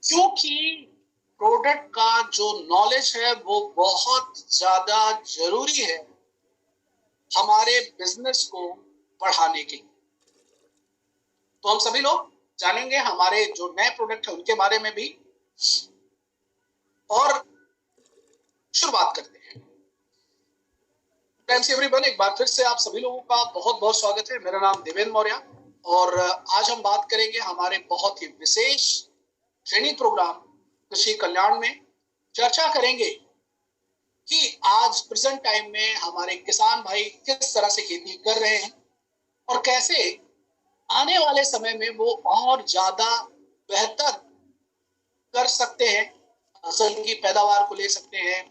क्योंकि प्रोडक्ट का जो नॉलेज है वो बहुत ज्यादा जरूरी है हमारे बिजनेस को बढ़ाने के लिए। तो हम सभी लोग जानेंगे हमारे जो नए प्रोडक्ट है उनके बारे में भी, और शुरुआत करते हैं। थैंक्स एवरीवन, एक बार फिर से आप सभी लोगों का बहुत बहुत स्वागत है। मेरा नाम देवेंद्र मौर्य और आज हम बात करेंगे हमारे बहुत ही विशेष ट्रेनिंग प्रोग्राम कृषि कल्याण में। चर्चा करेंगे कि आज प्रेजेंट टाइम में हमारे किसान भाई किस तरह से खेती कर रहे हैं और कैसे आने वाले समय में वो और ज्यादा बेहतर कर सकते हैं, फसल की पैदावार को ले सकते हैं,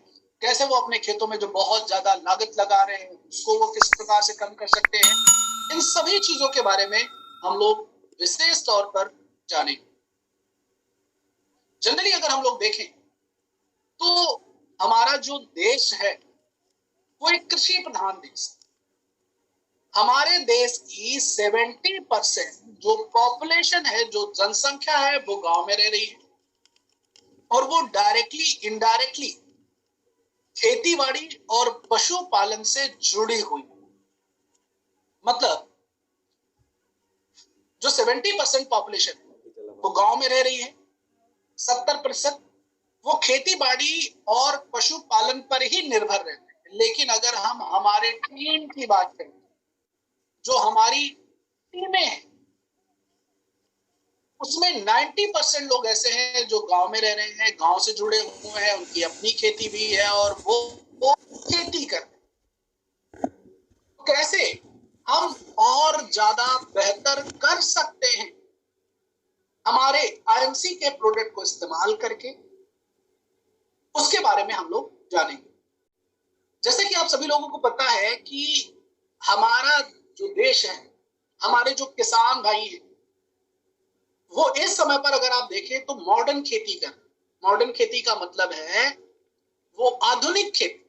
कैसे वो अपने खेतों में जो बहुत ज्यादा लागत लगा रहे हैं उसको वो किस प्रकार से कम कर सकते हैं। इन सभी चीजों के बारे में हम लोग विशेष तौर पर जानेंगे। जनरली अगर हम लोग देखें तो हमारा जो देश है वो एक कृषि प्रधान देश है। हमारे देश की 70% जो पॉपुलेशन है, जो जनसंख्या है, वो गांव में रह रही है और वो डायरेक्टली इनडायरेक्टली खेतीबाड़ी और पशुपालन से जुड़ी हुई। मतलब जो 70% पॉपुलेशन वो गांव में रह रही है, 70% वो खेतीबाड़ी और पशुपालन पर ही निर्भर रहते हैं। लेकिन अगर हम हमारे टीम की बात करें, जो हमारी टीमें हैं उसमें 90% लोग ऐसे हैं जो गांव में रह रहे हैं, गांव से जुड़े हुए हैं, उनकी अपनी खेती भी है और वो खेती करते हैं। तो कैसे हम और ज्यादा बेहतर कर सकते हैं हमारे आईएमसी के प्रोडक्ट को इस्तेमाल करके, उसके बारे में हम लोग जानेंगे। जैसे कि आप सभी लोगों को पता है कि हमारा जो देश है, हमारे जो किसान भाई हैं, वो इस समय पर अगर आप देखें तो मॉडर्न खेती कर, मॉडर्न खेती का मतलब है वो आधुनिक खेती।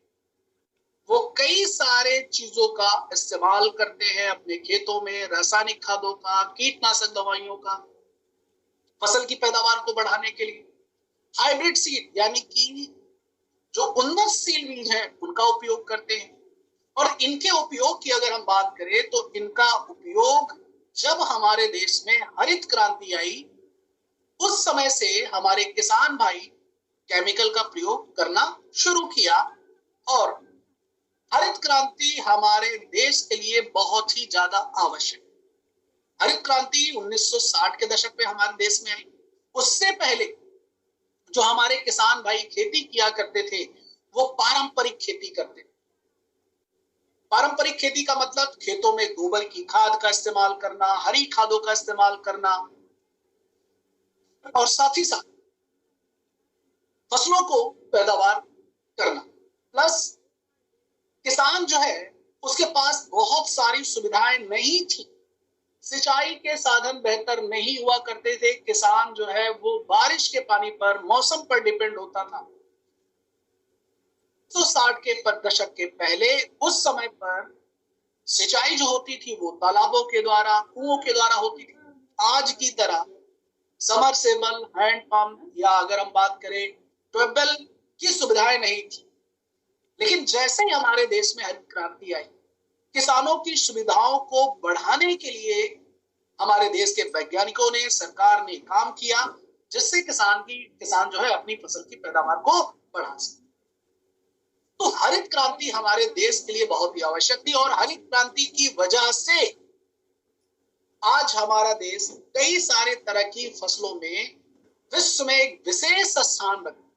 वो कई सारे चीजों का इस्तेमाल करते हैं अपने खेतों में, रासायनिक खादों का, कीटनाशक दवाइयों का, फसल की पैदावार को बढ़ाने के लिए। हाइब्रिड सीड यानी कि जो उन्नतशील बीज हैं उनका उपयोग करते हैं। और इनके उपयोग की अगर हम बात करें तो इनका उपयोग जब हमारे देश में हरित क्रांति आई उस समय से हमारे किसान भाई केमिकल का प्रयोग करना शुरू किया। और हरित क्रांति हमारे देश के लिए बहुत ही ज्यादा आवश्यक। हरित क्रांति 1960 के दशक में हमारे देश में आई। उससे पहले जो हमारे किसान भाई खेती किया करते थे वो पारंपरिक खेती करते थे। पारंपरिक खेती का मतलब खेतों में गोबर की खाद का इस्तेमाल करना, हरी खादों का इस्तेमाल करना और साथ ही साथ फसलों को पैदावार करना। प्लस किसान जो है उसके पास बहुत सारी सुविधाएं नहीं थी, सिंचाई के साधन बेहतर नहीं हुआ करते थे। किसान जो है वो बारिश के पानी पर, मौसम पर डिपेंड होता था। तो 60 के दशक के पहले उस समय पर सिंचाई जो होती थी वो तालाबों के द्वारा, कुओं के द्वारा होती थी। आज की तरह समरसेबल, हैंड पंप या अगर हम बात करें ट्यूबवेल की सुविधाएं नहीं थी। लेकिन जैसे ही हमारे देश में हरित क्रांति आई, किसानों की सुविधाओं को बढ़ाने के लिए हमारे देश के वैज्ञानिकों ने, सरकार ने काम किया जिससे किसान जो है अपनी फसल की पैदावार को बढ़ा सके। तो हरित क्रांति हमारे देश के लिए बहुत ही आवश्यक थी और हरित क्रांति की वजह से आज हमारा देश कई सारे तरह की फसलों में विश्व में एक विशेष स्थान रखता है।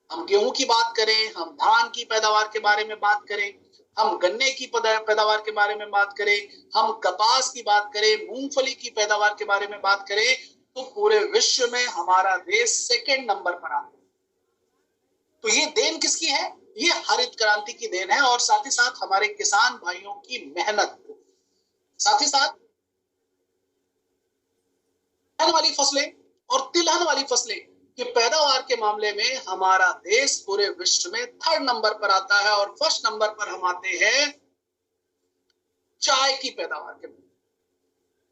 हम गेहूं की बात करें, हम धान की पैदावार के बारे में बात करें, हम गन्ने की पैदावार के बारे में बात करें, हम कपास की बात करें, मूंगफली की पैदावार के बारे में बात करें, तो पूरे विश्व में हमारा देश सेकंड नंबर पर आता है। तो ये देन किसकी है? ये हरित क्रांति की देन है और साथ ही साथ हमारे किसान भाइयों की मेहनत, साथ ही साथ तिलहन वाली फसलें और तिलहन वाली फसलें की पैदावार के मामले में हमारा देश पूरे विश्व में थर्ड नंबर पर आता है। और फर्स्ट नंबर पर हम आते हैं चाय की पैदावार के।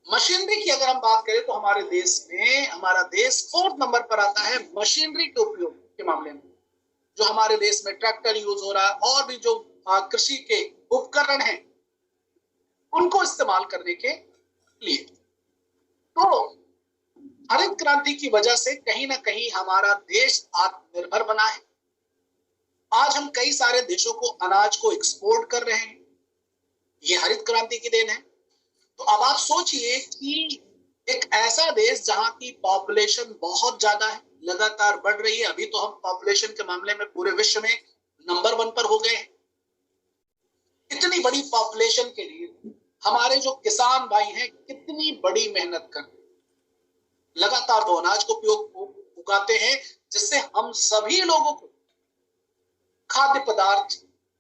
मशीनरी की अगर हम बात करें तो हमारे देश में हमारा देश 4th नंबर पर आता है मशीनरी के उपयोग के मामले में। जो हमारे देश में ट्रैक्टर यूज हो रहा है और भी जो कृषि के उपकरण हैं उनको इस्तेमाल करने के लिए। तो हरित क्रांति की वजह से कहीं ना कहीं हमारा देश आत्मनिर्भर बना है। आज हम कई सारे देशों को अनाज को एक्सपोर्ट कर रहे हैं, ये हरित क्रांति की देन है। तो अब आप सोचिए कि एक ऐसा देश जहां की पॉपुलेशन बहुत ज्यादा है, लगातार बढ़ रही है, अभी तो हम पॉपुलेशन के मामले में पूरे विश्व में नंबर 1 पर हो गए हैं। इतनी बड़ी पॉपुलेशन के लिए हमारे जो किसान भाई हैं कितनी बड़ी मेहनत करते हैं, लगातार वो अनाज को उगाते हैं जिससे हम सभी लोगों को खाद्य पदार्थ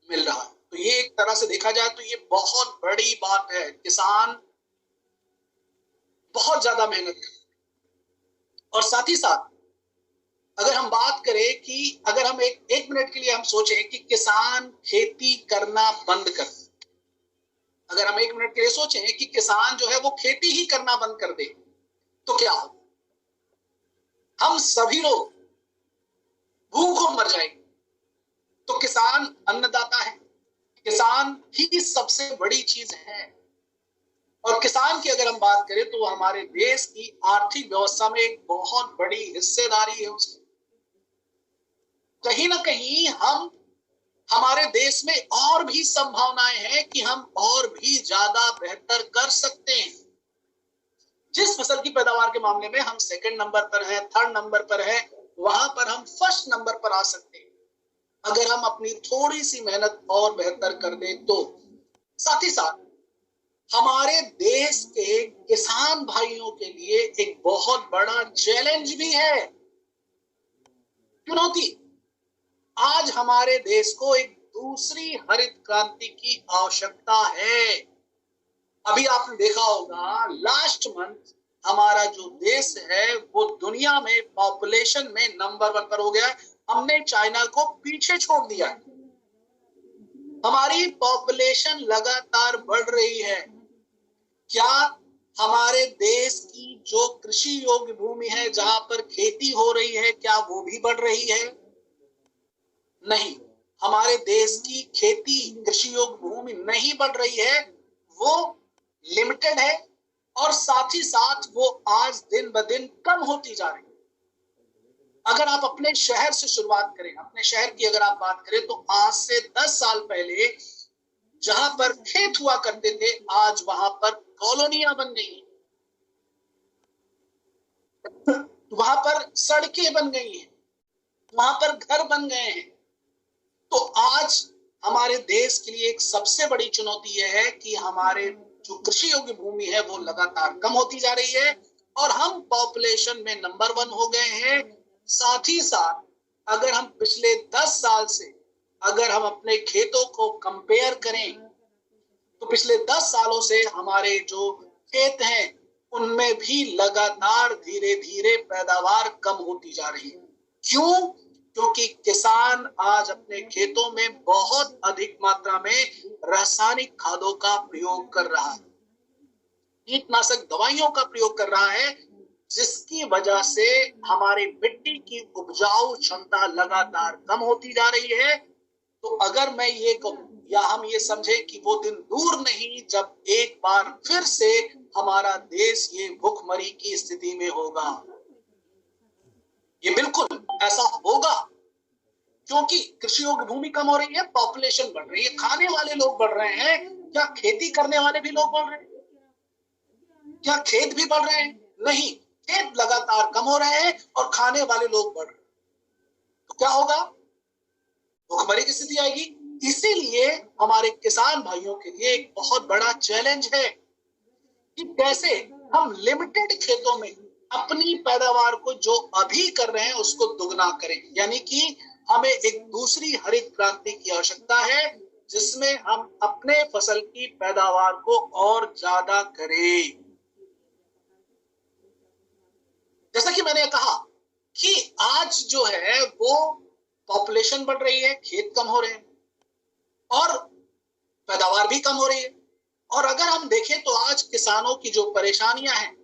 मिल रहा है। तो ये एक तरह से देखा जाए तो ये बहुत बड़ी बात है। किसान बहुत ज्यादा मेहनत करते और साथ ही साथ अगर हम बात करें कि अगर हम एक मिनट के लिए हम सोचें कि किसान खेती करना बंद कर दे, अगर हम एक मिनट के लिए सोचें कि किसान जो है वो खेती ही करना बंद कर दे तो क्या हो? हम सभी लोग भूखों मर जाएंगे। तो किसान अन्नदाता है, किसान ही सबसे बड़ी चीज है। और किसान की अगर हम बात करें तो हमारे देश की आर्थिक व्यवस्था में एक बहुत बड़ी हिस्सेदारी है उसकी। कहीं ना कहीं हमारे देश में और भी संभावनाएं हैं कि हम और भी ज्यादा बेहतर कर सकते हैं। जिस फसल की पैदावार के मामले में हम 2nd नंबर पर हैं, 3rd नंबर पर हैं, वहां पर हम 1st नंबर पर आ सकते हैं अगर हम अपनी थोड़ी सी मेहनत और बेहतर कर दें तो। साथ ही साथ हमारे देश के किसान भाइयों के लिए एक बहुत बड़ा चैलेंज भी है, चुनौती। आज हमारे देश को एक दूसरी हरित क्रांति की आवश्यकता है। अभी आपने देखा होगा लास्ट मंथ हमारा जो देश है वो दुनिया में पॉपुलेशन में नंबर 1 पर हो गया। हमने चाइना को पीछे छोड़ दिया है। हमारी पॉपुलेशन लगातार बढ़ रही है। क्या हमारे देश की जो कृषि योग्य भूमि है जहां पर खेती हो रही है क्या वो भी बढ़ रही है? नहीं, हमारे देश की खेती कृषि योग्य भूमि नहीं बढ़ रही है, वो लिमिटेड है और साथ ही साथ वो आज दिन ब दिन कम होती जा रही है। अगर आप अपने शहर से शुरुआत करें, अपने शहर की अगर आप बात करें तो आज से 10 साल पहले जहां पर खेत हुआ करते थे आज वहां पर कॉलोनियां बन गई हैं, वहां पर सड़कें बन गई हैं, वहां पर घर बन गए हैं। तो आज हमारे देश के लिए एक सबसे बड़ी चुनौती यह है कि हमारे जो कृषि योग्य भूमि है वो लगातार कम होती जा रही है और हम पॉपुलेशन में नंबर 1 हो गए हैं। साथ ही साथ अगर हम पिछले 10 साल से अगर हम अपने खेतों को कंपेयर करें तो पिछले 10 सालों से हमारे जो खेत हैं उनमें भी लगातार धीरे धीरे पैदावार कम होती जा रही है। क्यों? क्योंकि किसान आज अपने खेतों में बहुत अधिक मात्रा में रासायनिक खादों का प्रयोग कर रहा है, कीटनाशक दवाइयों का प्रयोग कर रहा है, जिसकी वजह से हमारी मिट्टी की उपजाऊ क्षमता लगातार कम होती जा रही है। तो अगर मैं ये कहूं या हम ये समझे कि वो दिन दूर नहीं जब एक बार फिर से हमारा देश ये भुखमरी की स्थिति में होगा। ये बिल्कुल ऐसा होगा क्योंकि कृषि योग्य भूमि कम हो रही है, पॉपुलेशन बढ़ रही है, खाने वाले लोग बढ़ रहे हैं। क्या खेती करने वाले भी लोग बढ़ रहे हैं? क्या खेत भी बढ़ रहे हैं? नहीं, खेत लगातार कम हो रहे हैं और खाने वाले लोग बढ़ रहे हैं। तो क्या होगा? भुखमरी की स्थिति आएगी। इसीलिए हमारे किसान भाइयों के लिए एक बहुत बड़ा चैलेंज है कि कैसे हम लिमिटेड खेतों में अपनी पैदावार को जो अभी कर रहे हैं उसको दुगना करें। यानी कि हमें एक दूसरी हरित क्रांति की आवश्यकता है जिसमें हम अपने फसल की पैदावार को और ज्यादा करें। जैसा कि मैंने कहा कि आज जो है वो पॉपुलेशन बढ़ रही है, खेत कम हो रहे हैं और पैदावार भी कम हो रही है। और अगर हम देखें तो आज किसानों की जो परेशानियां हैं,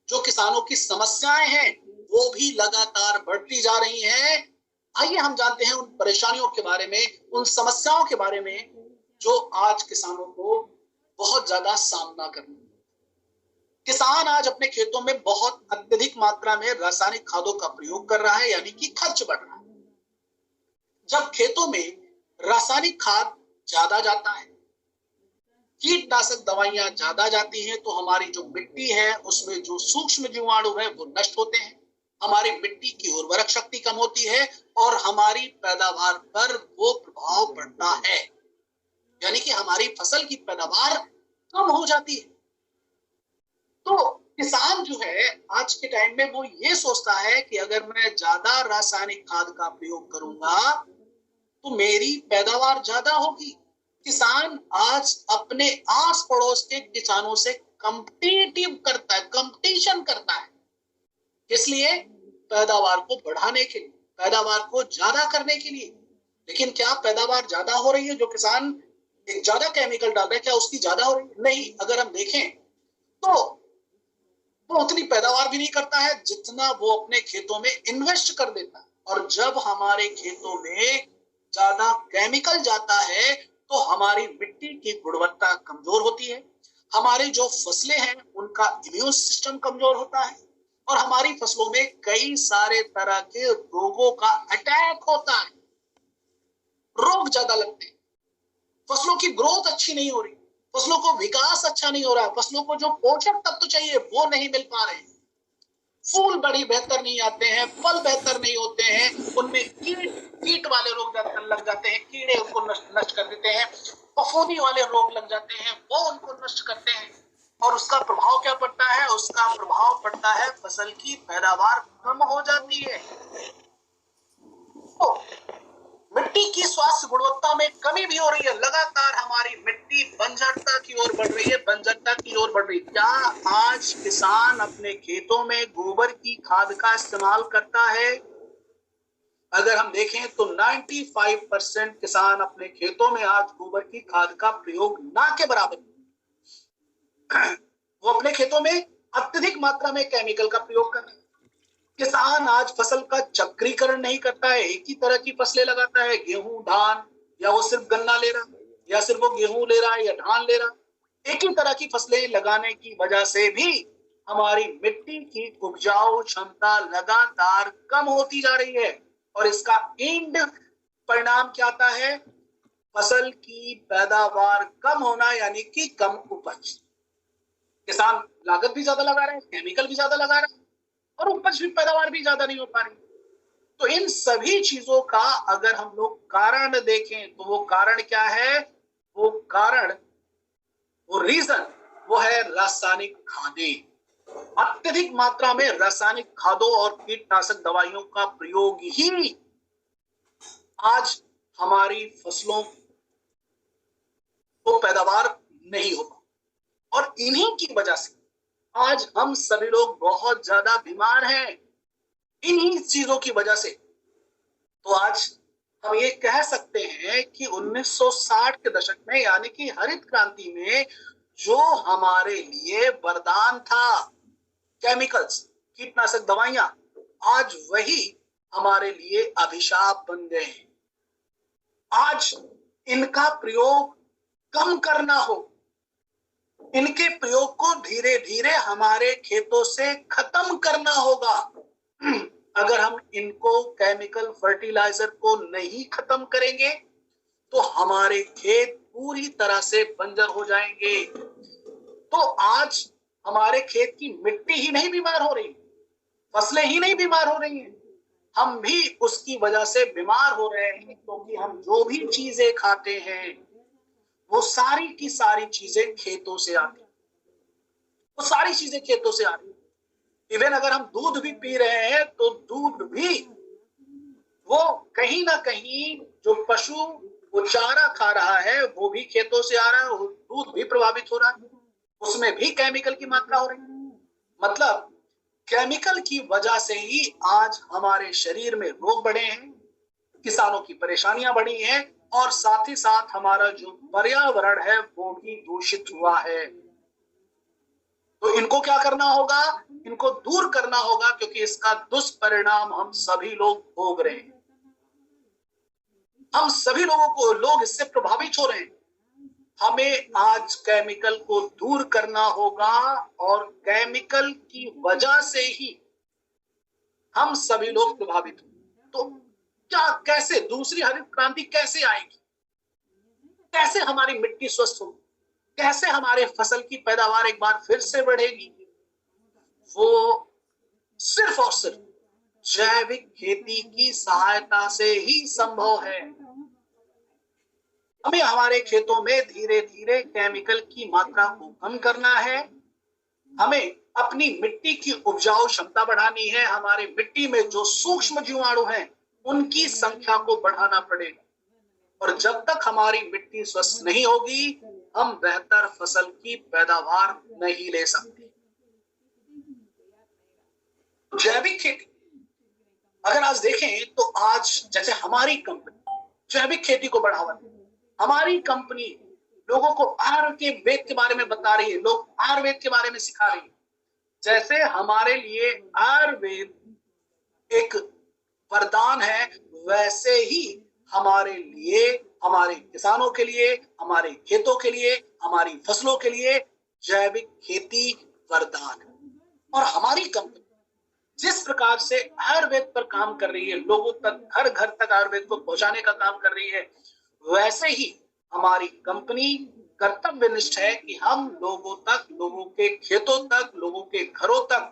जो किसानों की समस्याएं हैं, वो भी लगातार बढ़ती जा रही हैं। आइए हम जानते हैं उन परेशानियों के बारे में, उन समस्याओं के बारे में जो आज किसानों को बहुत ज्यादा सामना करना। किसान आज अपने खेतों में बहुत अत्यधिक मात्रा में रासायनिक खादों का प्रयोग कर रहा है, यानी कि खर्च बढ़ रहा है। जब खेतों में रासायनिक खाद ज्यादा जाता है, कीटनाशक दवाइयां ज्यादा जाती हैं, तो हमारी जो मिट्टी है उसमें जो सूक्ष्म जीवाणु है वो नष्ट होते हैं, हमारी मिट्टी की उर्वरक शक्ति कम होती है और हमारी पैदावार पर वो प्रभाव पड़ता है, यानी कि हमारी फसल की पैदावार कम हो जाती है। तो किसान जो है आज के टाइम में वो ये सोचता है कि अगर मैं ज्यादा रासायनिक खाद का प्रयोग करूंगा तो मेरी पैदावार ज्यादा होगी। किसान आज अपने आस पड़ोस के किसानों से कंपटीटिव करता है, कंपटीशन करता है, इसलिए पैदावार को बढ़ाने के लिए, पैदावार को ज्यादा करने के लिए। लेकिन क्या पैदावार ज्यादा हो रही है? जो किसान एक ज्यादा केमिकल डाल रहा है, क्या उसकी ज्यादा हो रही है? नहीं। अगर हम देखें तो वो उतनी पैदावार भी नहीं करता है जितना वो अपने खेतों में इन्वेस्ट कर देता है। और जब हमारे खेतों में ज्यादा केमिकल जाता है तो हमारी मिट्टी की गुणवत्ता कमजोर होती है, हमारी जो फसलें हैं उनका इम्यून सिस्टम कमजोर होता है और हमारी फसलों में कई सारे तरह के रोगों का अटैक होता है। रोग ज्यादा लगते हैं, फसलों की ग्रोथ अच्छी नहीं हो रही, फसलों को विकास अच्छा नहीं हो रहा है, फसलों को जो पोषक तत्व चाहिए वो नहीं मिल पा रहे हैं, फूल बड़ी बेहतर नहीं आते हैं, फल बेहतर नहीं होते हैं, उनमें कीट वाले रोग लग जाते हैं, कीड़े उनको नष्ट कर देते हैं, फफूंदी वाले रोग लग जाते हैं, वो उनको नष्ट करते हैं। और उसका प्रभाव क्या पड़ता है? उसका प्रभाव पड़ता है फसल की पैदावार कम हो जाती है। तो मिट्टी की स्वास्थ्य गुणवत्ता में कमी भी हो रही है, लगातार हमारी मिट्टी बंजरता की ओर बढ़ रही है, बंजरता की ओर बढ़ रही है। क्या आज किसान अपने खेतों में गोबर की खाद का इस्तेमाल करता है? अगर हम देखें तो 95% किसान अपने खेतों में आज गोबर की खाद का प्रयोग ना के बराबर, वो अपने खेतों में अत्यधिक मात्रा में केमिकल का प्रयोग कर रहे हैं। किसान आज फसल का चक्रीकरण नहीं करता है, एक ही तरह की फसलें लगाता है, गेहूं, धान, या वो सिर्फ गन्ना ले रहा, या सिर्फ वो गेहूं ले रहा है या धान ले रहा। एक ही तरह की फसलें लगाने की वजह से भी हमारी मिट्टी की उपजाऊ क्षमता लगातार कम होती जा रही है और इसका एंड परिणाम क्या आता है? फसल की पैदावार कम होना, यानी कि कम उपज। किसान लागत भी ज्यादा लगा रहे हैं, केमिकल भी ज्यादा लगा रहे हैं और उपज भी, पैदावार भी ज्यादा नहीं हो पा रही। तो इन सभी चीजों का अगर हम लोग कारण देखें तो वो कारण क्या है? वो कारण, वो रीजन, वो है रासायनिक खादें। अत्यधिक मात्रा में रासायनिक खादों और कीटनाशक दवाइयों का प्रयोग ही आज हमारी फसलों को पैदावार नहीं हो पा, और इन्हीं की वजह से आज हम सभी लोग बहुत ज्यादा बीमार हैं, इन्हीं चीजों की वजह से। तो आज हम ये कह सकते हैं कि 1960 के दशक में, यानी कि हरित क्रांति में, जो हमारे लिए वरदान था केमिकल्स, कीटनाशक दवाइयां, आज वही हमारे लिए अभिशाप बन गए हैं। आज इनका प्रयोग कम करना हो, इनके प्रयोग को धीरे धीरे हमारे खेतों से खत्म करना होगा। अगर हम इनको, केमिकल फर्टिलाइजर को नहीं खत्म करेंगे तो हमारे खेत पूरी तरह से बंजर हो जाएंगे। तो आज हमारे खेत की मिट्टी ही नहीं बीमार हो रही, फसलें ही नहीं बीमार हो रही हैं, हम भी उसकी वजह से बीमार हो रहे हैं, क्योंकि हम जो भी चीजें खाते हैं वो सारी की सारी चीजें खेतों से आती, वो सारी चीजें खेतों से आ रही। इवन अगर हम दूध भी पी रहे हैं तो दूध भी वो कहीं ना कहीं जो पशु वो चारा खा रहा है वो भी खेतों से आ रहा है, दूध भी प्रभावित हो रहा है, उसमें भी केमिकल की मात्रा हो रही है। मतलब केमिकल की वजह से ही आज हमारे शरीर में रोग बढ़े हैं, किसानों की परेशानियां बढ़ी हैं और साथ ही साथ हमारा जो पर्यावरण है वो भी दूषित हुआ है। तो इनको क्या करना होगा, इनको दूर करना होगा, क्योंकि इसका दुष्परिणाम हम सभी लोग भोग रहे हैं। हम सभी लोग इससे प्रभावित हो रहे हैं। हमें आज केमिकल को दूर करना होगा और केमिकल की वजह से ही हम सभी लोग प्रभावित होंगे। तो क्या, कैसे दूसरी हरित क्रांति कैसे आएगी, कैसे हमारी मिट्टी स्वस्थ होगी, कैसे हमारे फसल की पैदावार एक बार फिर से बढ़ेगी? वो सिर्फ और सिर्फ जैविक खेती की सहायता से ही संभव है। हमें हमारे खेतों में धीरे धीरे केमिकल की मात्रा को कम करना है। हमें अपनी मिट्टी की उपजाऊ क्षमता बढ़ानी है। हमारे मिट्टी में जो सूक्ष्म जीवाणु हैं उनकी संख्या को बढ़ाना पड़ेगा। और जब तक हमारी मिट्टी स्वस्थ नहीं होगी, हम बेहतर फसल की पैदावार नहीं ले सकते। जैविक खेती अगर आज देखें तो आज जैसे हमारी कंपनी जैविक खेती को बढ़ावा दे, हमारी कंपनी लोगों को आयुर्वेद के बारे में बता रही है, लोग आयुर्वेद के बारे में सिखा रही है। जैसे हमारे लिए आयुर्वेद एक वरदान है, वैसे ही हमारे लिए, हमारे किसानों के लिए, हमारे खेतों के लिए, हमारी फसलों के लिए जैविक खेती वरदान है। और हमारी कंपनी जिस प्रकार से आयुर्वेद पर काम कर रही है, लोगों तक, घर घर तक आयुर्वेद को पहुंचाने का काम कर रही है, वैसे ही हमारी कंपनी कर्तव्यनिष्ठ है कि हम लोगों तक, लोगों के खेतों तक, लोगों के घरों तक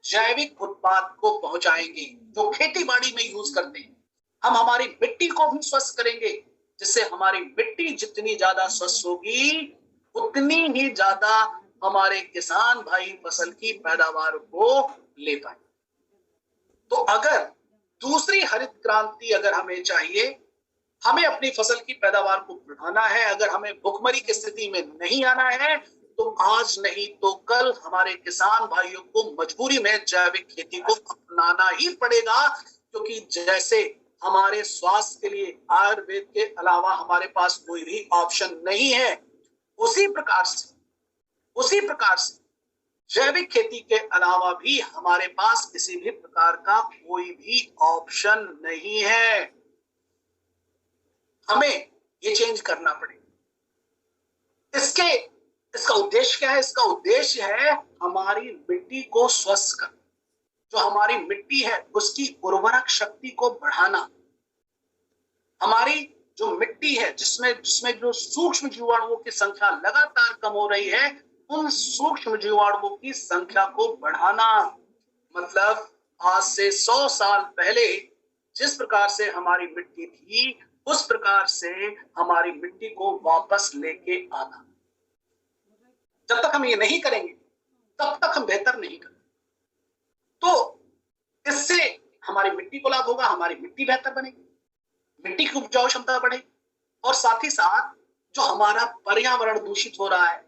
जैविक उत्पाद को पहुंचाएंगे जो खेती बाड़ी में यूज करते हैं। हम हमारी मिट्टी को भी स्वस्थ करेंगे, जिससे हमारी मिट्टी जितनी ज्यादा स्वस्थ होगी उतनी ही ज्यादा हमारे किसान भाई फसल की पैदावार को ले पाएंगे। तो अगर दूसरी हरित क्रांति अगर हमें चाहिए, हमें अपनी फसल की पैदावार को बढ़ाना है, अगर हमें भुखमरी की स्थिति में नहीं आना है, तो आज नहीं तो कल हमारे किसान भाइयों को मजबूरी में जैविक खेती को अपनाना ही पड़ेगा। क्योंकि जैसे हमारे स्वास्थ्य के लिए आयुर्वेद के अलावा हमारे पास कोई भी ऑप्शन नहीं है, उसी प्रकार से जैविक खेती के अलावा भी हमारे पास किसी भी प्रकार का कोई भी ऑप्शन नहीं है। हमें ये चेंज करना पड़ेगा। इसका उद्देश्य क्या है? इसका उद्देश्य है हमारी मिट्टी को स्वस्थ करना, जो हमारी मिट्टी है उसकी उर्वरक शक्ति को बढ़ाना। हमारी जो मिट्टी है जिसमें जो सूक्ष्म जीवाणुओं की संख्या लगातार कम हो रही है, उन सूक्ष्म जीवाणुओं की संख्या को बढ़ाना। मतलब आज से 100 साल पहले जिस प्रकार से हमारी मिट्टी थी, उस प्रकार से हमारी मिट्टी को वापस लेके आना। जब तक हम ये नहीं करेंगे तब तक हम बेहतर नहीं करेंगे। तो इससे हमारी मिट्टी को लाभ होगा, हमारी मिट्टी बेहतर बनेगी, मिट्टी की उपजाऊ क्षमता बढ़ेगी, और साथ ही साथ जो हमारा पर्यावरण दूषित हो रहा है,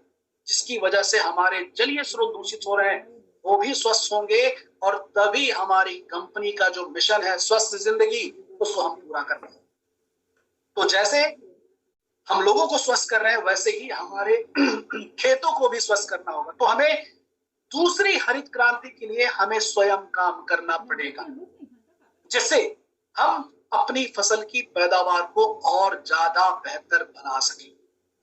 जिसकी वजह से हमारे जलीय स्रोत दूषित हो रहे हैं, वो भी स्वस्थ होंगे। और तभी हमारी कंपनी का जो मिशन है स्वस्थ जिंदगी, उसको हम पूरा कर पाएंगे। तो जैसे हम लोगों को स्वस्थ कर रहे हैं, वैसे ही हमारे खेतों को भी स्वस्थ करना होगा। तो हमें दूसरी हरित क्रांति के लिए हमें स्वयं काम करना पड़ेगा, जिससे हम अपनी फसल की पैदावार को और ज्यादा बेहतर बना सकें,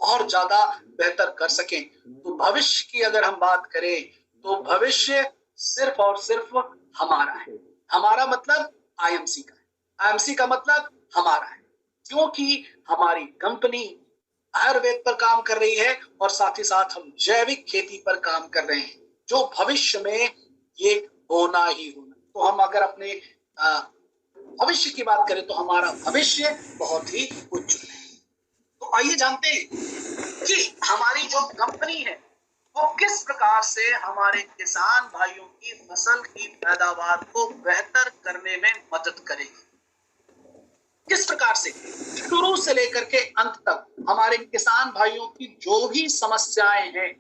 और ज्यादा बेहतर कर सकें। तो भविष्य की अगर हम बात करें तो भविष्य सिर्फ और सिर्फ हमारा है। हमारा मतलब आईएमसी का है, आईएमसी का मतलब हमारा है, क्योंकि हमारी कंपनी आयुर्वेद पर काम कर रही है और साथ ही साथ हम जैविक खेती पर काम कर रहे हैं, जो भविष्य में ये होना ही होना। तो हम अगर अपने भविष्य की बात करें तो हमारा भविष्य बहुत ही उज्जवल है। तो आइए जानते हैं कि हमारी जो कंपनी है वो किस प्रकार से हमारे किसान भाइयों की फसल की पैदावार को बेहतर करने में मदद करेगी। किस प्रकार से शुरू से लेकर के अंत तक हमारे किसान भाइयों की जो भी समस्याएं हैं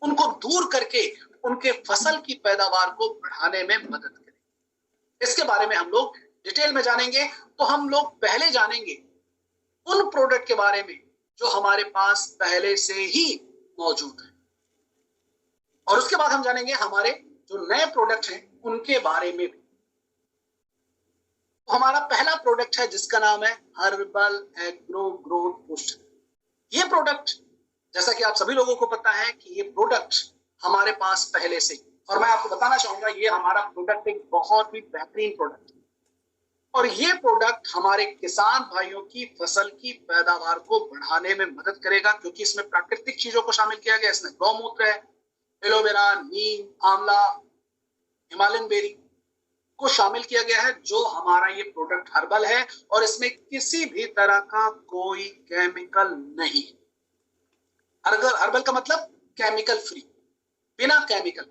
उनको दूर करके उनके फसल की पैदावार को बढ़ाने में मदद करें। इसके बारे में हम लोग डिटेल में जानेंगे। तो हम लोग पहले जानेंगे उन प्रोडक्ट के बारे में जो हमारे पास पहले से ही मौजूद है, और उसके बाद हम जानेंगे हमारे जो नए प्रोडक्ट हैं उनके बारे में भी। तो हमारा पहला प्रोडक्ट है जिसका नाम है हर्बल एग्रो ग्रोथ बूस्टर। ये प्रोडक्ट, जैसा कि आप सभी लोगों को पता है कि ये प्रोडक्ट हमारे पास पहले से, और मैं आपको बताना चाहूंगा ये हमारा प्रोडक्ट एक बहुत ही बेहतरीन प्रोडक्ट है, और ये प्रोडक्ट हमारे किसान भाइयों की फसल की पैदावार को बढ़ाने में मदद करेगा, क्योंकि इसमें प्राकृतिक चीजों को शामिल किया गया। इसमें गौमूत्र है, एलोवेरा, नीम, आंवला, हिमालयन बेरी को शामिल किया गया है, जो हमारा ये प्रोडक्ट हर्बल है, और इसमें किसी भी तरह का कोई केमिकल नहीं है। हर्बल का मतलब केमिकल फ्री, बिना केमिकल।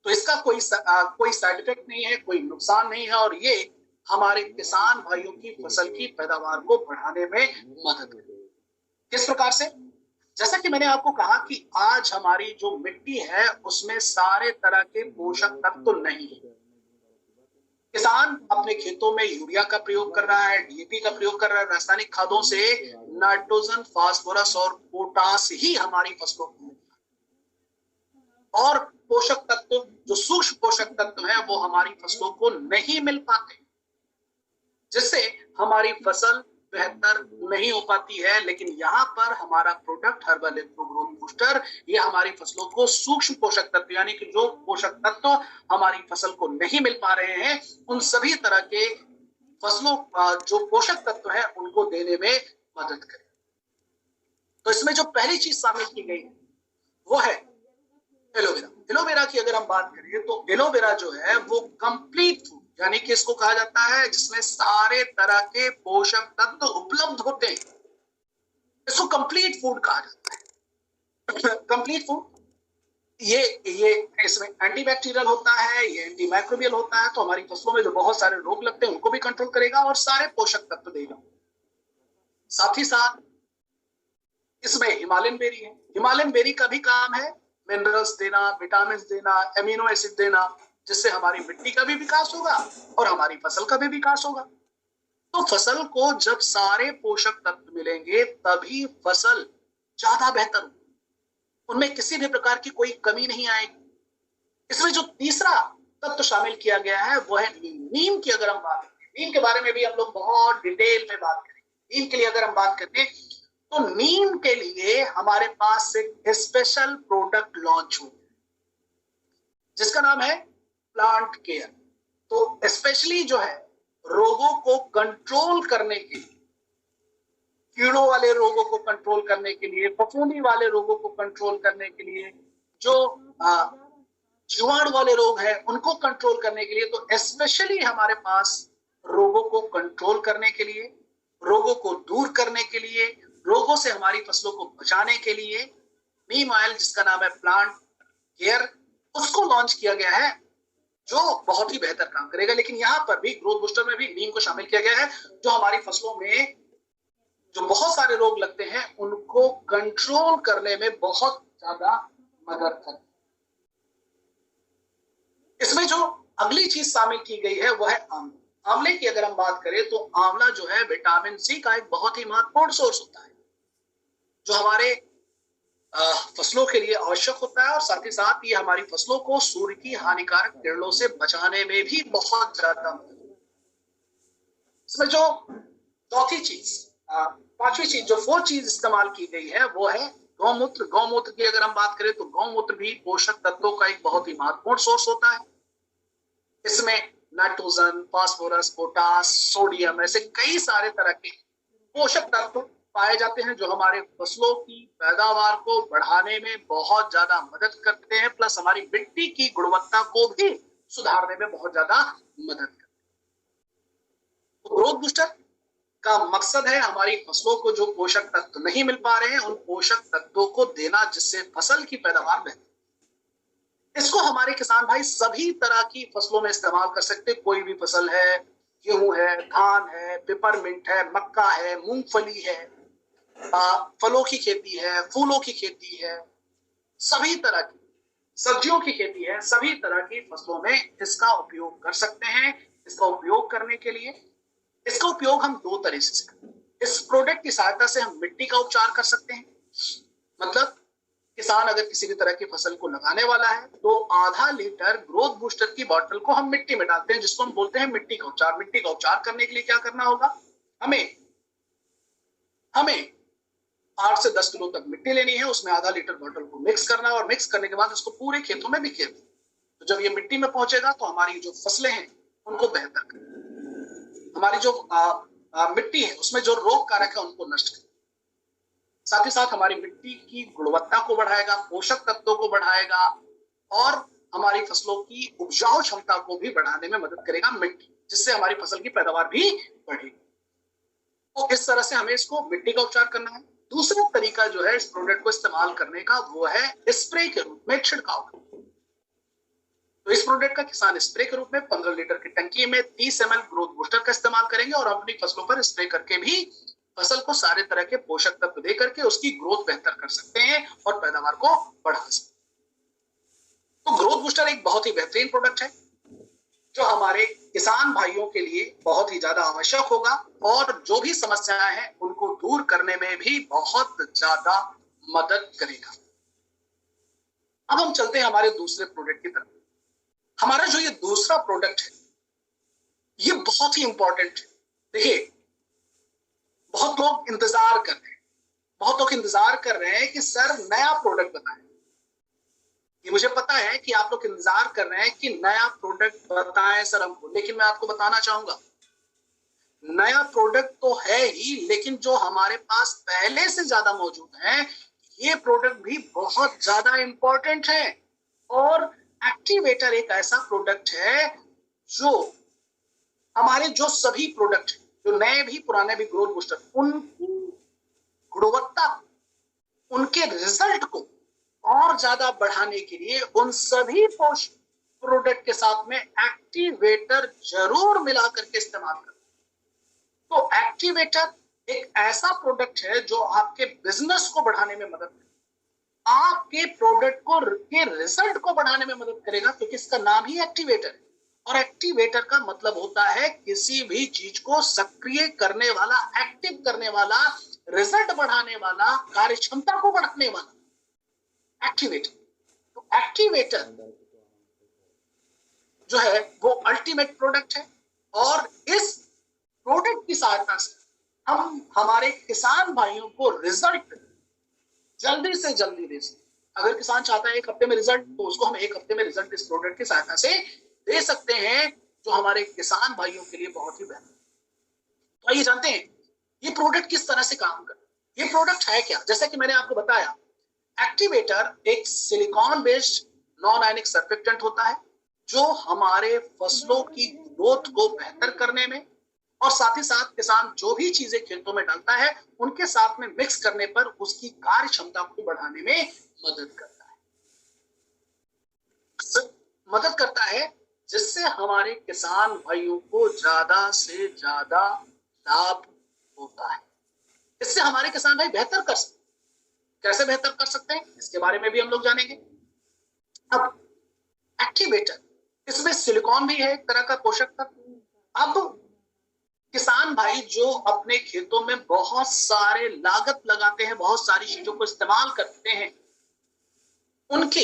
तो इसका कोई साइड इफेक्ट नहीं है, कोई नुकसान नहीं है, और ये हमारे किसान भाइयों की फसल की पैदावार को बढ़ाने में मदद करेगा। किस प्रकार से? जैसा कि मैंने आपको कहा कि आज हमारी जो मिट्टी है उसमें सारे तरह के पोषक तत्व तो नहीं है। किसान अपने खेतों में यूरिया का प्रयोग कर रहा है, डीएपी का प्रयोग कर रहा है, रासायनिक खादों से नाइट्रोजन, फास्फोरस और पोटास ही हमारी फसलों को, और पोषक तत्व जो सूक्ष्म पोषक तत्व है वो हमारी फसलों को नहीं मिल पाते, जिससे हमारी फसल बेहतर नहीं हो पाती है। लेकिन यहाँ पर हमारा product herbal agro growth booster, ये हमारी फसलों को सूक्ष्म पोषक तत्व, यानी कि जो पोषक तत्व हमारी फसल को नहीं मिल पा रहे हैं, उन सभी तरह के फसलों जो पोषक तत्व है उनको देने में मदद करे। तो इसमें जो पहली चीज शामिल की गई है वो है एलोवेरा। एलोवेरा की अगर हम बात करें तो एलोवेरा जो है वो कंप्लीट फूड, यानी कि इसको कहा जाता है जिसमें सारे तरह के पोषक तत्व उपलब्ध होते हैं, इसको कंप्लीट फूड कहा जाता है। कंप्लीट फूड, ये इसमें एंटीबैक्टीरियल होता है, ये एंटी माइक्रोबियल होता है, तो हमारी फसलों में जो बहुत सारे रोग लगते हैं उनको भी कंट्रोल करेगा और सारे पोषक तत्व देगा। साथ ही साथ इसमें हिमालयन बेरी है। हिमालयन बेरी का भी काम है मिनरल्स देना, विटामिन देना, एमिनो एसिड देना, जिससे हमारी मिट्टी का भी विकास होगा और हमारी फसल का भी विकास होगा। तो फसल को जब सारे पोषक तत्व मिलेंगे तभी फसल ज्यादा बेहतर होगी, उनमें किसी भी प्रकार की कोई कमी नहीं आएगी। इसमें जो तीसरा तत्व शामिल किया गया है वो है नीम। नीम की अगर हम बात करें, नीम के बारे में भी हम लोग बहुत डिटेल में बात करेंगे। नीम के लिए अगर हम बात करें तो नीम के लिए हमारे पास एक स्पेशल प्रोडक्ट लॉन्च हुआ जिसका नाम है प्लांट केयर। तो स्पेशली जो है रोगों को कंट्रोल करने के लिए, कीड़ों वाले रोगों को कंट्रोल करने के लिए, फफूंदी वाले रोगों को कंट्रोल करने के लिए, जो जीवाणु वाले रोग हैं उनको कंट्रोल करने के लिए, तो स्पेशली हमारे पास रोगों को कंट्रोल करने के लिए, रोगों को दूर करने के लिए, रोगों से हमारी फसलों को बचाने के लिए नीम ऑयल, जिसका नाम है प्लांट केयर, उसको लॉन्च किया गया है, जो बहुत ही बेहतर काम करेगा। लेकिन यहाँ पर भी ग्रोथ बूस्टर में भी नीम को शामिल किया गया है, जो हमारी फसलों में जो बहुत सारे रोग लगते हैं उनको कंट्रोल करने में बहुत ज्यादा मदद करता है। इसमें जो अगली चीज शामिल की गई है वह है आंवला। आंवले की अगर हम बात करें तो आंवला जो है विटामिन सी का एक बहुत ही महत्वपूर्ण सोर्स होता है, जो हमारे फसलों के लिए आवश्यक होता है, और साथ ही साथ ये हमारी फसलों को सूर्य की हानिकारक किरणों से बचाने में भी बहुत ज्यादा मदद। इसमें जो चौथी चीज, पांचवी चीज, जो फोर्थ चीज इस्तेमाल की गई है वो है गौमूत्र। गौमूत्र की अगर हम बात करें तो गौमूत्र भी पोषक तत्वों का एक बहुत ही महत्वपूर्ण सोर्स होता है। इसमें नाइट्रोजन, फास्फोरस, पोटास, सोडियम, ऐसे कई सारे तरह के पोषक तत्व पाए जाते हैं जो हमारे फसलों की पैदावार को बढ़ाने में बहुत ज्यादा मदद करते हैं, प्लस हमारी मिट्टी की गुणवत्ता को भी सुधारने में बहुत ज्यादा मदद करते हैं। तो ग्रोथ बूस्टर का मकसद है हमारी फसलों को जो पोषक तत्व नहीं मिल पा रहे हैं उन पोषक तत्वों को देना, जिससे फसल की पैदावार बेहतर। इसको हमारे किसान भाई सभी तरह की फसलों में इस्तेमाल कर सकते हैं। कोई भी फसल है, गेहूं है, धान है, पेपरमिंट है, मक्का है, मूंगफली है, फलों की खेती है, फूलों की खेती है, सभी तरह की सब्जियों की खेती है, सभी तरह की फसलों में इसका उपयोग कर सकते हैं। इसका उपयोग करने के लिए इसका उपयोग हम दो तरह से करते हैं। इस प्रोडक्ट की सहायता से हम मिट्टी का उपचार कर सकते हैं। मतलब किसान अगर किसी भी तरह की फसल को लगाने वाला है तो आधा लीटर ग्रोथ बूस्टर की बोतल को हम मिट्टी में डालते हैं, जिसको हम बोलते हैं मिट्टी का उपचार। मिट्टी का उपचार करने के लिए क्या करना होगा, हमें 8 से 10 किलो तक मिट्टी लेनी है, उसमें आधा लीटर बोतल को मिक्स करना है और मिक्स करने के बाद उसको पूरे खेतों में बिखेर दें। तो जब ये मिट्टी में पहुंचेगा तो हमारी जो फसलें हैं उनको बेहतर करें, हमारी जो मिट्टी है उसमें जो रोग कारक है उनको नष्ट करें, साथ ही साथ हमारी मिट्टी की गुणवत्ता को बढ़ाएगा, पोषक तत्वों को बढ़ाएगा और हमारी फसलों की उपजाऊ क्षमता को भी बढ़ाने में मदद करेगा मिट्टी, जिससे हमारी फसल की पैदावार भी बढ़ेगी। तो इस तरह से हमें इसको मिट्टी का उपचार करना है। दूसरा तरीका जो है इस प्रोडक्ट को इस्तेमाल करने का वो है स्प्रे के रूप में छिड़काव। तो इस प्रोडक्ट का किसान स्प्रे के रूप में 15 लीटर की टंकी में 30 ml ग्रोथ बूस्टर का इस्तेमाल करेंगे और अपनी फसलों पर स्प्रे करके भी फसल को सारे तरह के पोषक तत्व दे करके उसकी ग्रोथ बेहतर कर सकते हैं और पैदावार को बढ़ा सकते हैं। तो ग्रोथ बूस्टर एक बहुत ही बेहतरीन प्रोडक्ट है जो हमारे किसान भाइयों के लिए बहुत ही ज्यादा आवश्यक होगा और जो भी समस्याएं हैं उनको दूर करने में भी बहुत ज्यादा मदद करेगा। अब हम चलते हैं हमारे दूसरे प्रोडक्ट की तरफ। हमारा जो ये दूसरा प्रोडक्ट है ये बहुत ही इंपॉर्टेंट है। देखिए, बहुत लोग इंतजार कर रहे हैं, बहुत लोग इंतजार कर रहे हैं कि सर नया प्रोडक्ट बताएं। ये मुझे पता है कि आप लोग इंतजार कर रहे हैं कि नया प्रोडक्ट बताएं सर हमको, लेकिन मैं आपको बताना चाहूंगा नया प्रोडक्ट तो है ही, लेकिन जो हमारे पास पहले से ज्यादा मौजूद है ये प्रोडक्ट भी बहुत ज्यादा इंपॉर्टेंट है। और एक्टिवेटर एक ऐसा प्रोडक्ट है जो हमारे जो सभी प्रोडक्ट जो नए भी पुराने भी ग्रोथ बूस्टर, उनकी गुणवत्ता, उनके रिजल्ट को और ज्यादा बढ़ाने के लिए उन सभी प्रोडक्ट के साथ में एक्टिवेटर जरूर मिला करके इस्तेमाल करें। तो एक्टिवेटर एक ऐसा प्रोडक्ट है जो आपके बिजनेस को बढ़ाने में मदद करेगा, आपके प्रोडक्ट को के रिजल्ट को बढ़ाने में मदद करेगा, क्योंकि इसका नाम ही एक्टिवेटर है। और एक्टिवेटर का मतलब होता है किसी भी चीज को सक्रिय करने वाला, एक्टिव करने वाला, रिजल्ट बढ़ाने वाला, कार्य क्षमता को बढ़ाने वाला एक्टिवेटर। तो एक्टिवेटर जो है वो अल्टीमेट प्रोडक्ट है और इस प्रोडक्ट की सहायता से हम हमारे किसान भाइयों को रिजल्ट जल्दी से जल्दी दे सकते। अगर किसान चाहता है 1 हफ्ते में रिजल्ट, तो उसको हम 1 हफ्ते में रिजल्ट इस प्रोडक्ट की सहायता से दे सकते हैं, जो हमारे किसान भाइयों के लिए बहुत ही बेहतर। तो आइए जानते हैं ये प्रोडक्ट किस तरह से काम करता है। ये प्रोडक्ट है क्या? जैसा कि मैंने आपको बताया, एक्टिवेटर एक silicon based non ionic surfactant होता है जो हमारे फसलों की ग्रोथ को बेहतर करने में और साथ ही साथ किसान जो भी चीजें खेतों में डालता है उनके साथ में मिक्स करने पर उसकी कार्य क्षमता को बढ़ाने में मदद करता है, जिससे हमारे किसान भाइयों को ज्यादा से ज्यादा लाभ होता है। इससे हमारे किसान भाई बेहतर कर सकते हैं। कैसे बेहतर कर सकते हैं इसके बारे में भी हम लोग जानेंगे। अब एक्टिवेटर, इसमें सिलिकॉन भी है, एक तरह का पोषक तत्व। अब किसान भाई जो अपने खेतों में बहुत सारे लागत लगाते हैं, बहुत सारी चीजों को इस्तेमाल करते हैं, उनके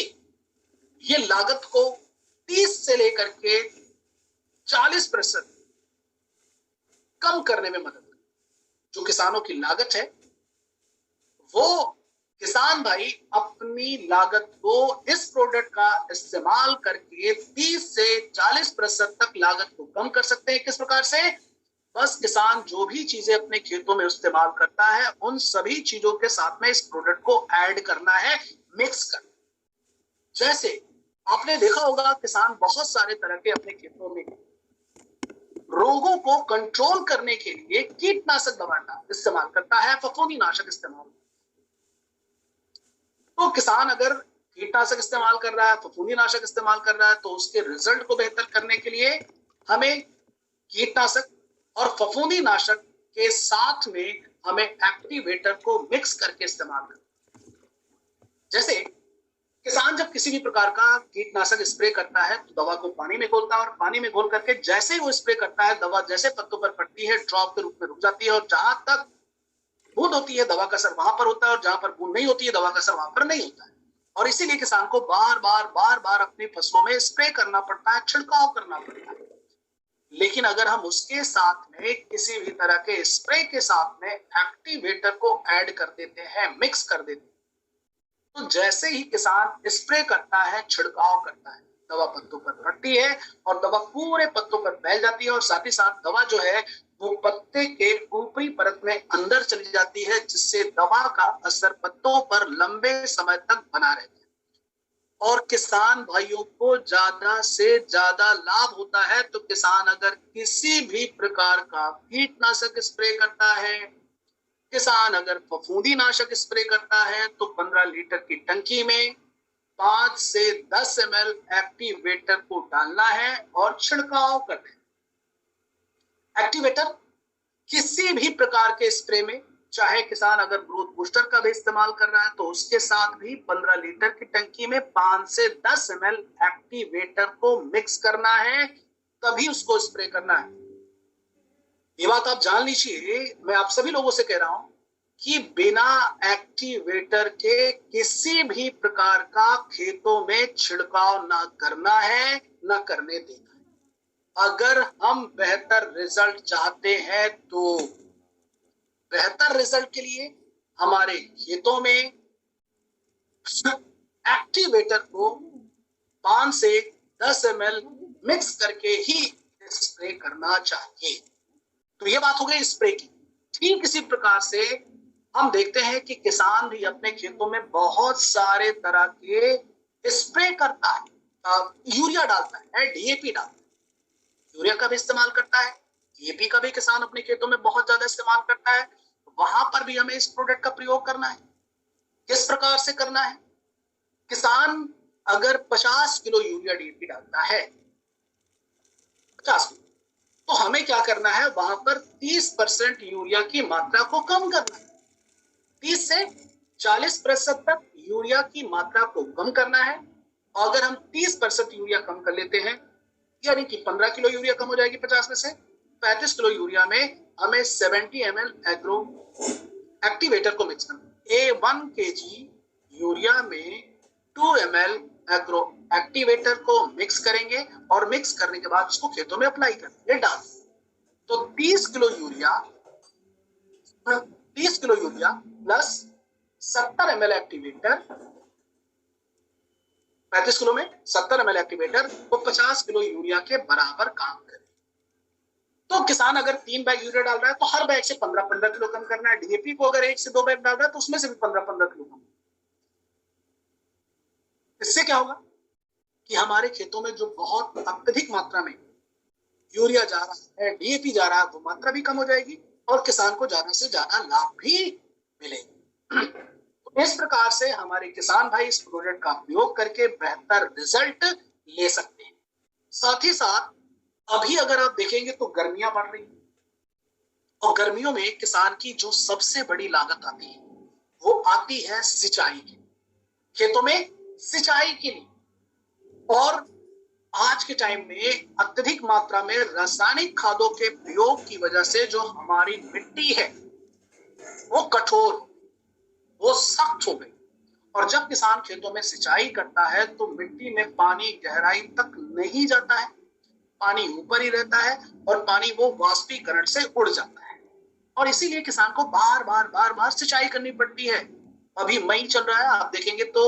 ये लागत को 30 से लेकर के 40% कम करने में मदद करती है। जो किसानों की लागत है वो किसान भाई अपनी लागत को इस प्रोडक्ट का इस्तेमाल करके 30 से 40% तक लागत को कम कर सकते हैं। किस प्रकार से? बस किसान जो भी चीजें अपने खेतों में इस्तेमाल करता है उन सभी चीजों के साथ में इस प्रोडक्ट को ऐड करना है, मिक्स करना। जैसे आपने देखा होगा किसान बहुत सारे तरह के अपने खेतों में रोगों को कंट्रोल करने के लिए कीटनाशक दवा का इस्तेमाल करता है, फफूंदी नाशक इस्तेमाल। तो किसान अगर कीटनाशक इस्तेमाल कर रहा है, फफूंदी नाशक इस्तेमाल कर रहा है, तो उसके रिजल्ट को बेहतर करने के लिए हमें कीटनाशक और फफूंदी नाशक के साथ में हमें एक्टिवेटर को मिक्स करके इस्तेमाल करना। जैसे किसान जब किसी भी प्रकार का कीटनाशक स्प्रे करता है तो दवा को पानी में घोलता है और पानी में घोल करके जैसे ही वो स्प्रे करता है, दवा जैसे पत्तों पर पड़ती है ड्रॉप के रूप में रुक जाती है और जहां तक बूंद होती है दवा का असर वहां पर होता है, और जहां पर बूंद नहीं होती है दवा का असर वहां पर नहीं होता है। और इसीलिए किसान को बार बार अपनी फसलों में स्प्रे करना पड़ता है, छिड़काव करना पड़ता है। लेकिन अगर हम उसके साथ में किसी भी तरह के स्प्रे के साथ में एक्टिवेटर को ऐड कर देते हैं, मिक्स कर देते हैं, तो जैसे ही किसान स्प्रे करता है, छिड़काव करता है, दवा पत्तों पर पड़ती है और दवा पूरे पत्तों पर फैल जाती है, और साथ ही साथ दवा जो है वो पत्ते के ऊपरी परत में अंदर चली जाती है, जिससे दवा का असर पत्तों पर लंबे समय तक बना रहता है और किसान भाइयों को ज्यादा से ज्यादा लाभ होता है। तो किसान अगर किसी भी प्रकार का कीटनाशक स्प्रे करता है, किसान अगर फफूंदी नाशक स्प्रे करता है, तो 15 लीटर की टंकी में 5 से 10 ml एक्टिवेटर को डालना है और छिड़काव करना है। एक्टिवेटर किसी भी प्रकार के स्प्रे में, चाहे किसान अगर ग्रोथ बूस्टर का भी इस्तेमाल कर रहा है तो उसके साथ भी 15 लीटर की टंकी में 5 से 10 ml एक्टिवेटर को मिक्स करना है, तभी उसको स्प्रे करना है। ये बात आप जान लीजिए, मैं आप सभी लोगों से कह रहा हूं कि बिना एक्टिवेटर के किसी भी प्रकार का खेतों में छिड़काव ना करना है, ना करने देना है। अगर हम बेहतर रिजल्ट चाहते हैं तो बेहतर रिजल्ट के लिए हमारे खेतों में एक्टिवेटर को 5 से 10 ml मिक्स करके ही स्प्रे करना चाहिए। तो ये बात हो गई स्प्रे की। ठीक इसी प्रकार से हम देखते हैं कि किसान भी अपने खेतों में बहुत सारे तरह के स्प्रे करता है, यूरिया डालता है, डीएपी डालता है, यूरिया का भी इस्तेमाल करता है, डीएपी का भी किसान अपने खेतों में बहुत ज्यादा इस्तेमाल करता है। वहां पर भी हमें इस प्रोडक्ट का प्रयोग करना है। किस प्रकार से करना है? किसान अगर 50 किलो यूरिया डीएपी डालता है, 50 किलो, तो हमें क्या करना है, वहां पर 30% यूरिया की मात्रा को कम करना है। 30 से 40% तक यूरिया की मात्रा को कम करना है। और अगर हम 30% यूरिया कम कर लेते हैं, यानी कि 15 किलो यूरिया कम हो जाएगी 50 में से, 35 किलो यूरिया में हमें 70 ml एग्रो एक्टिवेटर को मिक्स करना है। 1 kg यूरिया में 2 ml एग्रो एक्टिवेटर को मिक्स करेंगे और मिक्स करने के बाद उसको खेतों में अप्लाई करेंगे, डाल। तो 30 kilo urea plus 70 ml activator, 35 kilo में 70 ml एक्टिवेटर, तो 50 किलो यूरिया के बराबर काम करे। तो किसान अगर 3 बैग यूरिया डाल रहा है तो हर बैग से 15-15 किलो कम करना है। डीएपी को अगर 1 से 2 बैग डाल रहा है तो उसमें से भी 15-15 किलो कम। इससे क्या होगा कि हमारे खेतों में जो बहुत अत्यधिक मात्रा में यूरिया जा रहा है, डीएपी जा रहा है, वो मात्रा भी कम हो जाएगी और किसान को ज्यादा से ज्यादा लाभ भी मिलेगा। तो इस प्रकार से हमारे किसान भाई इस प्रोडक्ट का प्रयोग करके बेहतर रिजल्ट ले सकते हैं। साथ ही साथ अभी अगर आप देखेंगे तो गर्मियां बढ़ रही हैं और गर्मियों में किसान की जो सबसे बड़ी लागत आती है वो आती है सिंचाई की, खेतों में सिंचाई के लिए। और आज के टाइम में अत्यधिक मात्रा में रासायनिक खादों के प्रयोग की वजह से जो हमारी मिट्टी है वो कठोर, वो सख्त हो गई। और जब किसान खेतों में सिंचाई करता है तो मिट्टी में पानी गहराई तक नहीं जाता है, पानी ऊपर ही रहता है और पानी वो वाष्पीकरण से उड़ जाता है। और इसीलिए किसान को बार बार सिंचाई करनी पड़ती है। अभी मई चल रहा है, आप देखेंगे तो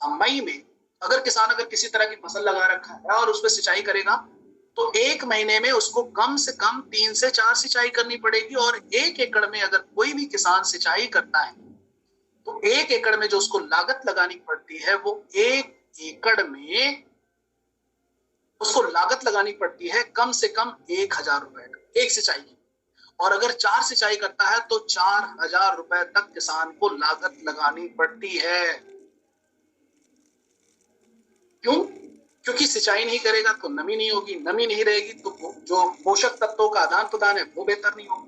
मई में अगर किसान किसी तरह की फसल लगा रखा है और उसमें सिंचाई करेगा तो 1 महीने में उसको कम से कम 3 से 4 सिंचाई करनी पड़ेगी। और 1 एकड़ में अगर कोई भी किसान सिंचाई करता है तो 1 एकड़ में जो उसको लागत लगानी पड़ती है वो 1 एकड़ में उसको लागत लगानी पड़ती है कम से कम 1000 रुपए एक सिंचाई की। और अगर 4 सिंचाई करता है तो 4000 रुपए तक किसान को लागत लगानी पड़ती है। क्यों? क्योंकि सिंचाई नहीं करेगा तो नमी नहीं होगी, नमी नहीं रहेगी तो जो पोषक तत्वों का आदान प्रदान है वो बेहतर नहीं होगा।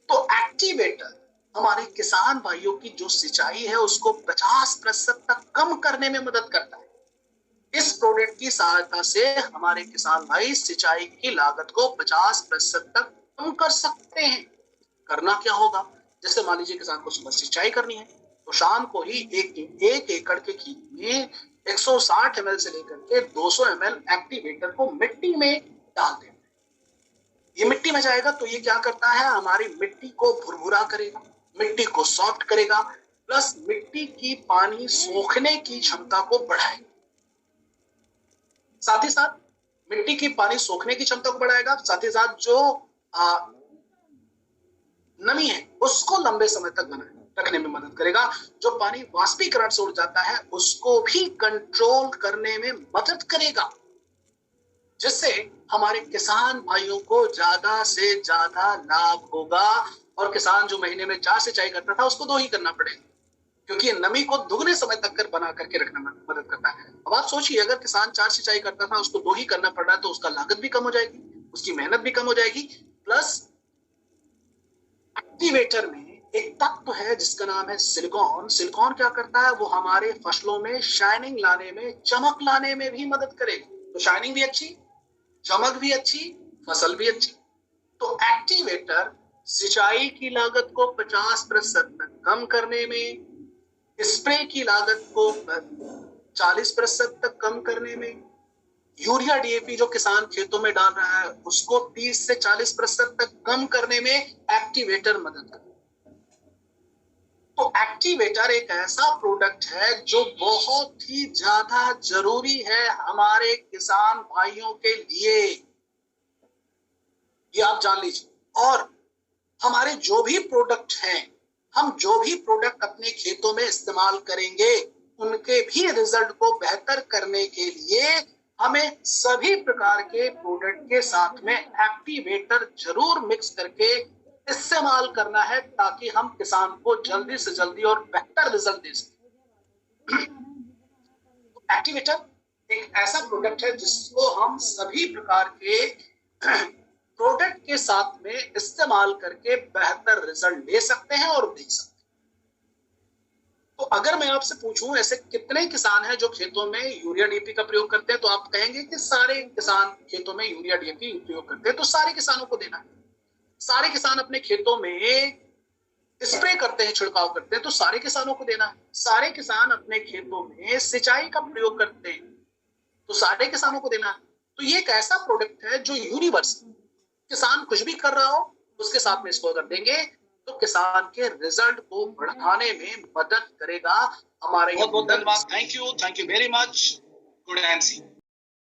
तो एक्टिवेटर हमारे किसान भाइयों की जो सिंचाई है उसको 50% तक कम करने में मदद करता है। इस प्रोडक्ट की सहायता से हमारे किसान भाई सिंचाई की लागत को 50% तक कम कर सकते हैं। करना क्या होगा? जैसे मान लीजिए किसान को सुबह सिंचाई करनी है तो शाम को ही एक एकड़ के खेत में 160 ml से लेकर के 200 ml एक्टिवेटर को मिट्टी में डाल दें। ये मिट्टी में जाएगा तो ये क्या करता है, हमारी मिट्टी को भुरभुरा करेगा, मिट्टी को सॉफ्ट करेगा, प्लस मिट्टी की पानी सोखने की क्षमता को बढ़ाएगा। साथ ही साथ मिट्टी की पानी सोखने की क्षमता को बढ़ाएगा, साथ ही साथ जो नमी है उसको लंबे समय तक बनाए रखने में मदद करेगा। जो पानी वाष्पीकरण से उड़ जाता है उसको भी कंट्रोल करने में मदद करेगा, जिससे हमारे किसान भाइयों को ज्यादा से ज्यादा लाभ होगा। और किसान जो महीने में 4 सिंचाई करता था उसको 2 ही करना पड़ेगा, क्योंकि नमी को दुगने समय तक बना करके रखने में मदद करता है। अब आप सोचिए, अगर किसान 4 सिंचाई करता था उसको 2 ही करना पड़ रहा है तो उसका लागत भी कम हो जाएगी, उसकी मेहनत भी कम हो जाएगी। प्लस एक्टिवेटर में एक तत्व है जिसका नाम है सिलिकॉन। सिलिकॉन क्या करता है, वो हमारे फसलों में शाइनिंग लाने में, चमक लाने में भी मदद करेगा। तो शाइनिंग भी अच्छी, चमक भी अच्छी, फसल भी अच्छी। तो एक्टिवेटर सिंचाई की लागत को 50% तक कम करने में, स्प्रे की लागत को 40% तक कम करने में, यूरिया डीएपी जो किसान खेतों में डाल रहा है उसको 30 से 40% तक कम करने में एक्टिवेटर मदद करता है। तो एक्टिवेटर एक ऐसा प्रोडक्ट है जो बहुत ही ज्यादा जरूरी है हमारे किसान भाइयों के लिए, ये आप जान लीजिए। और हमारे जो भी प्रोडक्ट हैं, हम जो भी प्रोडक्ट अपने खेतों में इस्तेमाल करेंगे उनके भी रिजल्ट को बेहतर करने के लिए हमें सभी प्रकार के प्रोडक्ट के साथ में एक्टिवेटर जरूर मिक्स करके इस्तेमाल करना है, ताकि हम किसान को जल्दी से जल्दी और बेहतर रिजल्ट दे सकें। एक्टिवेटर एक ऐसा प्रोडक्ट है जिसको हम सभी प्रकार के प्रोडक्ट के साथ में इस्तेमाल करके बेहतर रिजल्ट ले सकते हैं और दे सकते हैं। तो अगर मैं आपसे पूछूं ऐसे कितने किसान हैं जो खेतों में यूरिया डीएपी का प्रयोग करते हैं, तो आप कहेंगे कि सारे किसान खेतों में यूरिया डीएपी प्रयोग करते हैं। तो सारे किसानों को देना है। सारे किसान अपने खेतों में स्प्रे करते हैं, छिड़काव करते हैं, तो सारे किसानों को देना है। सारे किसान अपने खेतों में सिंचाई का प्रयोग करते हैं तो सारे किसानों को देना है। तो ये एक ऐसा प्रोडक्ट है जो यूनिवर्सल, किसान कुछ भी कर रहा हो उसके साथ में इसको अगर देंगे तो किसान के रिजल्ट को बढ़ाने में मदद करेगा। हमारे बहुत बहुत धन्यवाद। Thank you very much. Good and C.